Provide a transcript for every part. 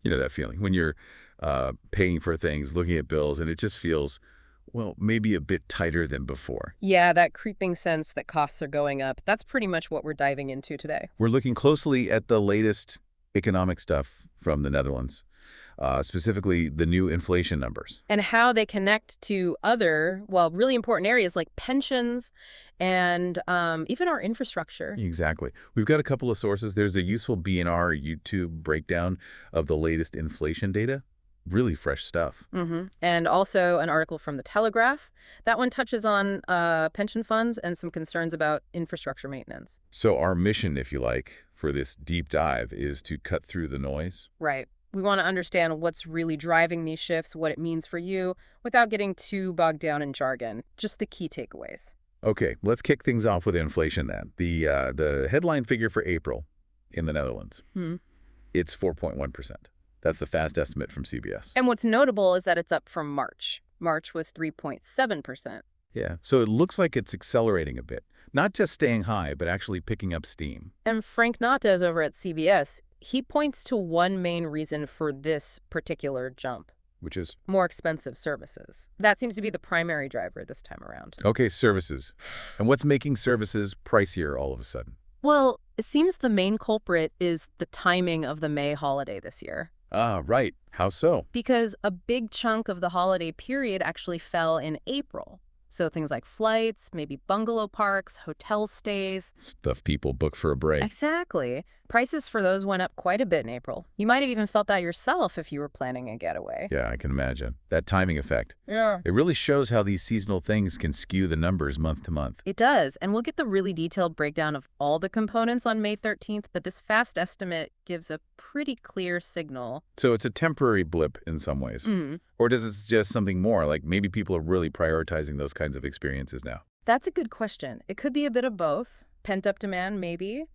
You know that feeling when you're paying for things, looking at bills, and it just feels, well, maybe a bit tighter than before. Yeah, that creeping sense that costs are going up. That's pretty much what we're diving into today. We're looking closely at the latest economic stuff from the Netherlands, specifically the new inflation numbers. And how they connect to other, well, really important areas like pensions and even our infrastructure. Exactly. We've got a couple of sources. There's a useful BNR YouTube breakdown of the latest inflation data. Really fresh stuff. And also an article from The Telegraph. That one touches on pension funds and some concerns about infrastructure maintenance. So our mission, if you like, for this deep dive is to cut through the noise. Right. We want to understand what's really driving these shifts, what it means for you, without getting too bogged down in jargon. Just the key takeaways. Okay, let's kick things off with inflation then. The headline figure for April in the Netherlands, it's 4.1%. That's the fast estimate from CBS. And what's notable is that it's up from March. March was 3.7%. Yeah, so it looks like it's accelerating a bit. Not just staying high, but actually picking up steam. And Frank Nates over at CBS, he points to one main reason for this particular jump. Which is? More expensive services. That seems to be the primary driver this time around. Okay, services. And what's making services pricier all of a sudden? Well, it seems the main culprit is the timing of the May holiday this year. Ah, right. How so? Because a big chunk of the holiday period actually fell in April. So things like flights, maybe bungalow parks, hotel stays. Stuff people book for a break. Exactly. Prices for those went up quite a bit in April. You might have even felt that yourself if you were planning a getaway. Yeah, I can imagine. That timing effect. Yeah. It really shows how these seasonal things can skew the numbers month to month. It does, and we'll get the really detailed breakdown of all the components on May 13th, but this fast estimate gives a pretty clear signal. So it's a temporary blip in some ways. Or does it suggest something more, like maybe people are really prioritizing those kinds of experiences now? That's a good question. It could be a bit of both. Pent-up demand, maybe.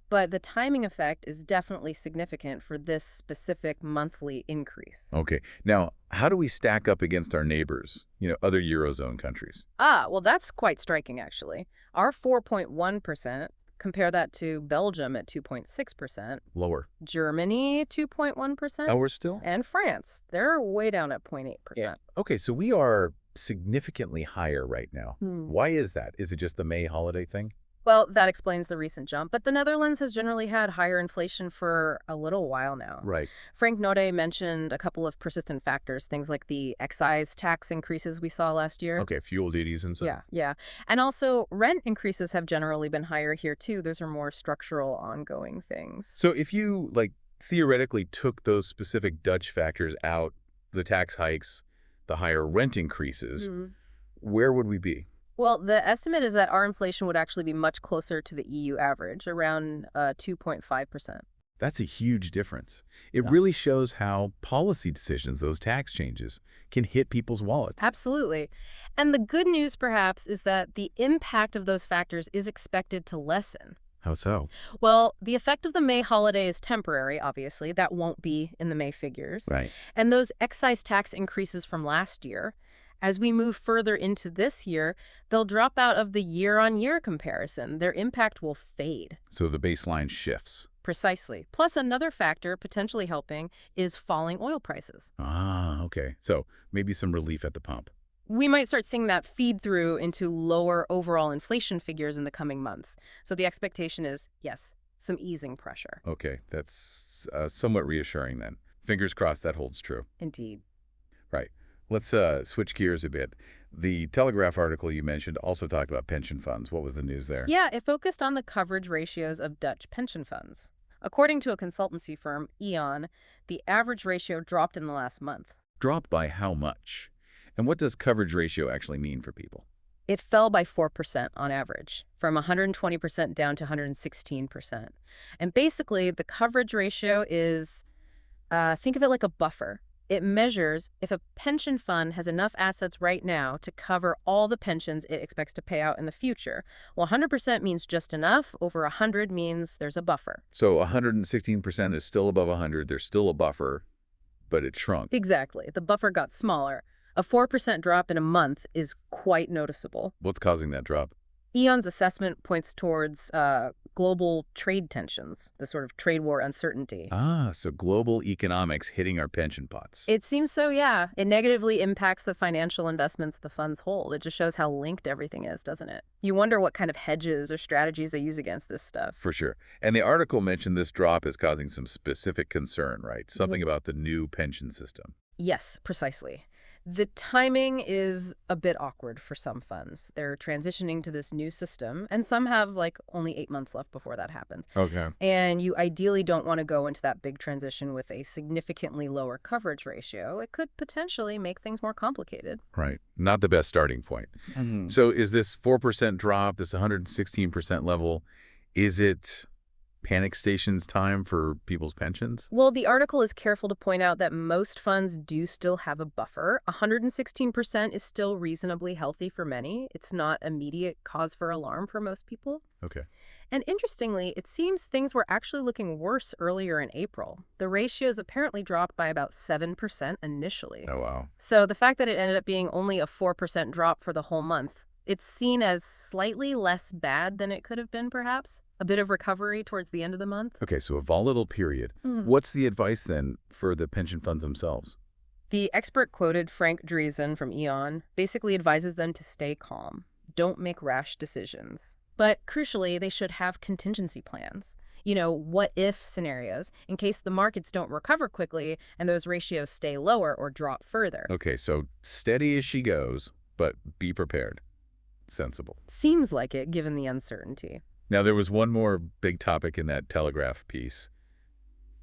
But the timing effect is definitely significant for this specific monthly increase. Okay. Now, how do we stack up against our neighbors, other Eurozone countries? Well, that's quite striking, actually. Our 4.1%, compare that to Belgium at 2.6%. Lower. Germany, 2.1%. Lower still? And France, they're way down at 0.8%. Yeah. Okay, so we are significantly higher right now. Why is that? Is it just the May holiday thing? Well, that explains the recent jump, but the Netherlands has generally had higher inflation for a little while now. Right. Frank Note mentioned a couple of persistent factors, things like the excise tax increases we saw last year. Okay, fuel duties and stuff. Yeah. And also, rent increases have generally been higher here, too. Those are more structural, ongoing things. So if you, theoretically took those specific Dutch factors out, the tax hikes, the higher rent increases, where would we be? Well, the estimate is that our inflation would actually be much closer to the EU average, around 2.5%. That's a huge difference. It really shows how policy decisions, those tax changes, can hit people's wallets. Absolutely. And the good news, perhaps, is that the impact of those factors is expected to lessen. How so? Well, the effect of the May holiday is temporary, obviously. That won't be in the May figures. Right. And those excise tax increases from last year, as we move further into this year, they'll drop out of the year-on-year comparison. Their impact will fade. So the baseline shifts. Precisely. Plus, another factor potentially helping is falling oil prices. Ah, okay. So maybe some relief at the pump. We might start seeing that feed through into lower overall inflation figures in the coming months. So the expectation is, yes, some easing pressure. Okay, that's somewhat reassuring then. Fingers crossed that holds true. Indeed. Right. Let's switch gears a bit. The Telegraph article you mentioned also talked about pension funds. What was the news there? Yeah, it focused on the coverage ratios of Dutch pension funds. According to a consultancy firm, Eon, the average ratio dropped in the last month. Dropped by how much? And what does coverage ratio actually mean for people? It fell by 4% on average, from 120% down to 116%. And basically, the coverage ratio is, think of it like a buffer. It measures if a pension fund has enough assets right now to cover all the pensions it expects to pay out in the future. Well, 100% means just enough. Over 100 means there's a buffer. So 116% is still above 100. There's still a buffer, but it shrunk. Exactly. The buffer got smaller. A 4% drop in a month is quite noticeable. What's causing that drop? Eon's assessment points towards global trade tensions, the sort of trade war uncertainty. Ah, so global economics hitting our pension pots. It seems so, yeah. It negatively impacts the financial investments the funds hold. It just shows how linked everything is, doesn't it? You wonder what kind of hedges or strategies they use against this stuff. For sure. And the article mentioned this drop is causing some specific concern, right? Something about the new pension system. Yes, precisely. The timing is a bit awkward for some funds. They're transitioning to this new system, and some have like only 8 months left before that happens. Okay. And you ideally don't want to go into that big transition with a significantly lower coverage ratio. It could potentially make things more complicated. Right. Not the best starting point. So is this 4% drop, this 116% level, is it panic stations time for people's pensions? Well, the article is careful to point out that most funds do still have a buffer. 116% is still reasonably healthy for many. It's not immediate cause for alarm for most people. Okay. And interestingly, it seems things were actually looking worse earlier in April. The ratios apparently dropped by about 7% initially. Oh, wow. So the fact that it ended up being only a 4% drop for the whole month, it's seen as slightly less bad than it could have been, perhaps. A bit of recovery towards the end of the month. Okay, so a volatile period. What's the advice then for the pension funds themselves? The expert quoted Frank Driesen from Eon basically advises them to stay calm. Don't make rash decisions. But crucially, they should have contingency plans. What-if scenarios in case the markets don't recover quickly and those ratios stay lower or drop further. Okay, so steady as she goes, but be prepared. Sensible. Seems like it, given the uncertainty. Now, there was one more big topic in that Telegraph piece.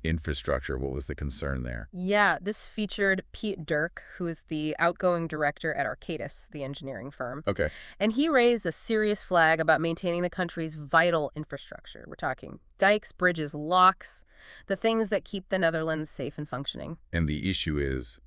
Infrastructure. What was the concern there? Yeah, this featured Pete Dirk, who is the outgoing director at Arcadis, the engineering firm. Okay. And he raised a serious flag about maintaining the country's vital infrastructure. We're talking dikes, bridges, locks, the things that keep the Netherlands safe and functioning. And the issue is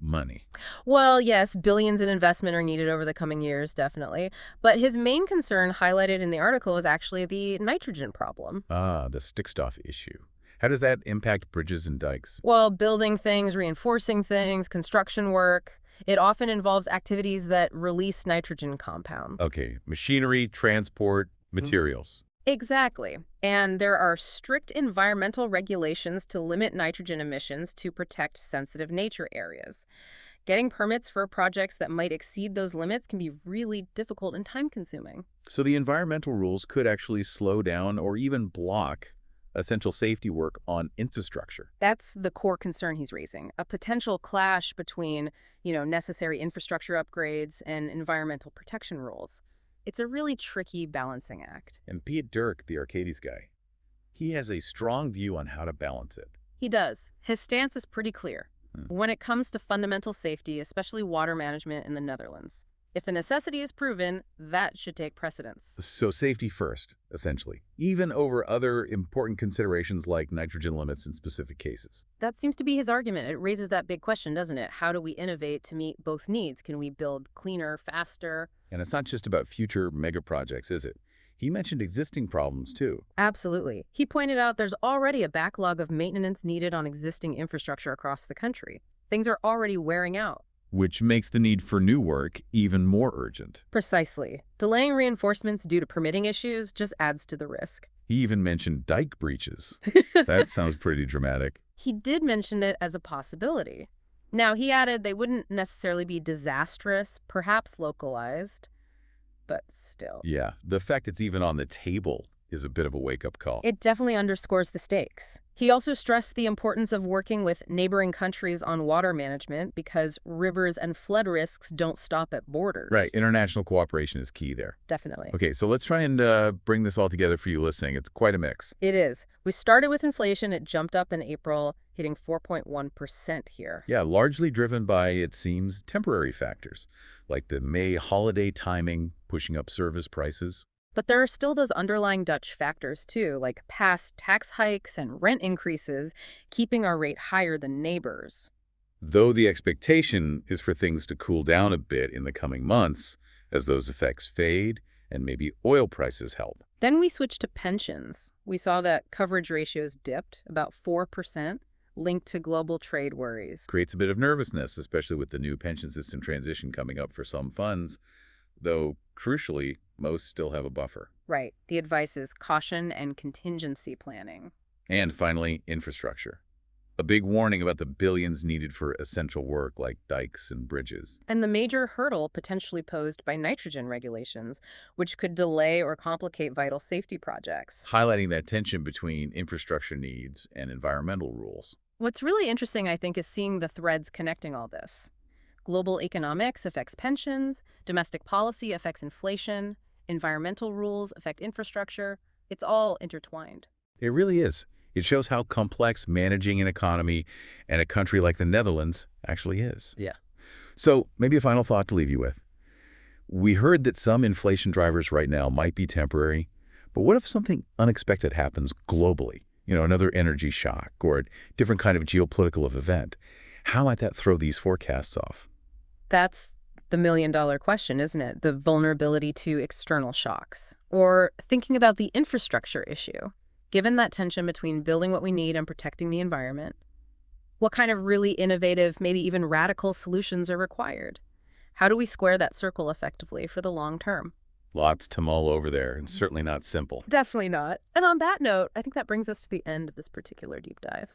money. Well, yes, billions in investment are needed over the coming years, definitely. But his main concern highlighted in the article is actually the nitrogen problem. Ah, the stickstoff issue. How does that impact bridges and dikes? Well, building things, reinforcing things, construction work, it often involves activities that release nitrogen compounds. Okay, machinery, transport, materials. Exactly. And there are strict environmental regulations to limit nitrogen emissions to protect sensitive nature areas. Getting permits for projects that might exceed those limits can be really difficult and time-consuming. So the environmental rules could actually slow down or even block essential safety work on infrastructure. That's the core concern he's raising, a potential clash between, necessary infrastructure upgrades and environmental protection rules. It's a really tricky balancing act. And Pete Dirk, the Arcadis guy, he has a strong view on how to balance it. He does. His stance is pretty clear. When it comes to fundamental safety, especially water management in the Netherlands, if the necessity is proven, that should take precedence. So safety first, essentially, even over other important considerations like nitrogen limits in specific cases. That seems to be his argument. It raises that big question, doesn't it? How do we innovate to meet both needs? Can we build cleaner, faster? And it's not just about future mega projects, is it? He mentioned existing problems, too. Absolutely. He pointed out there's already a backlog of maintenance needed on existing infrastructure across the country. Things are already wearing out. Which makes the need for new work even more urgent. Precisely. Delaying reinforcements due to permitting issues just adds to the risk. He even mentioned dike breaches. That sounds pretty dramatic. He did mention it as a possibility. Now, he added they wouldn't necessarily be disastrous, perhaps localized, but still. Yeah, the fact it's even on the table is a bit of a wake-up call. It definitely underscores the stakes. He also stressed the importance of working with neighboring countries on water management because rivers and flood risks don't stop at borders. Right, international cooperation is key there. Definitely. Okay, so let's try and bring this all together for you listening. It's quite a mix. It is. We started with inflation. It jumped up in April, hitting 4.1% here. Yeah, largely driven by, it seems, temporary factors, like the May holiday timing pushing up service prices. But there are still those underlying Dutch factors, too, like past tax hikes and rent increases, keeping our rate higher than neighbors. Though the expectation is for things to cool down a bit in the coming months as those effects fade and maybe oil prices help. Then we switched to pensions. We saw that coverage ratios dipped about 4%, linked to global trade worries. Creates a bit of nervousness, especially with the new pension system transition coming up for some funds, though, crucially, Most still have a buffer. Right. The advice is caution and contingency planning. And finally, infrastructure. A big warning about the billions needed for essential work like dikes and bridges. And the major hurdle potentially posed by nitrogen regulations, which could delay or complicate vital safety projects. Highlighting that tension between infrastructure needs and environmental rules. What's really interesting, I think, is seeing the threads connecting all this. Global economics affects pensions, domestic policy affects inflation, environmental rules affect infrastructure. It's all intertwined. It really is. It shows how complex managing an economy and a country like the Netherlands actually is. Yeah. So maybe a final thought to leave you with. We heard that some inflation drivers right now might be temporary, but what if something unexpected happens globally? Another energy shock or a different kind of geopolitical event. How might that throw these forecasts off? That's the million-dollar question, isn't it? The vulnerability to external shocks. Or thinking about the infrastructure issue. Given that tension between building what we need and protecting the environment, what kind of really innovative, maybe even radical solutions are required? How do we square that circle effectively for the long term? Lots to mull over there, and certainly not simple. Definitely not. And on that note, I think that brings us to the end of this particular deep dive.